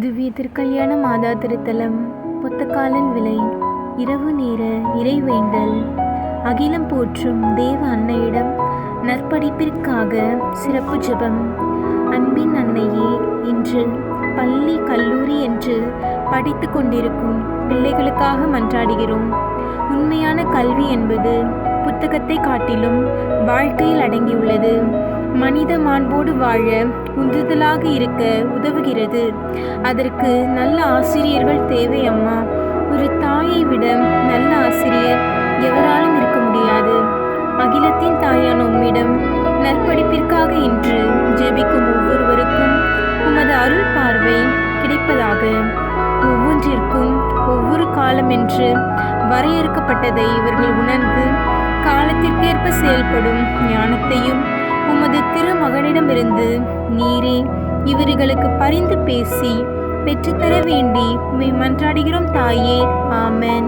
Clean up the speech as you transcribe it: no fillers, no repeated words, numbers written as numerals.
திவ்ய திருக்கல்யாண மாதா திருத்தலம் பொத்தக்காலன் விலை இரவு நேர இறைவேண்டல். அகிலம் போற்றும் தேவ அன்னையிடம் நற்படிப்பிற்காக சிறப்பு ஜெபம். அன்பின் அன்னையே, இன்று பள்ளி கல்லூரி என்று படித்து கொண்டிருக்கும் பிள்ளைகளுக்காக மன்றாடுகிறோம். உண்மையான கல்வி என்பது புத்தகத்தை காட்டிலும் வாழ்க்கையில் அடங்கியுள்ளது. மனித மாண்போடு வாழ உந்துதலாக இருக்க உதவுகிறது. அதற்கு நல்ல ஆசிரியர்கள் தேவை அம்மா. ஒரு தாயை விட நல்ல ஆசிரியர் எவராலும் இருக்க முடியாது. அகிலத்தின் தாயான உம்மிடம் நற்படிப்பிற்காக இன்று ஜெபிக்கும் ஒவ்வொருவருக்கும் உமது அருள் பார்வை கிடைப்பதாக. ஒவ்வொன்றிற்கும் ஒவ்வொரு காலம் என்று வரையறுக்கப்பட்டதை இவர்கள் உணர்ந்து காலத்திற்கேற்ப செயல்படும் ஞானத்தையும் உமது திருமகனிடமிருந்து நீரே இவர்களுக்கு பரிந்து பேசி பெற்றுத்தர வேண்டி உம்மை மன்றாடுகிறோம் தாயே. ஆமென்.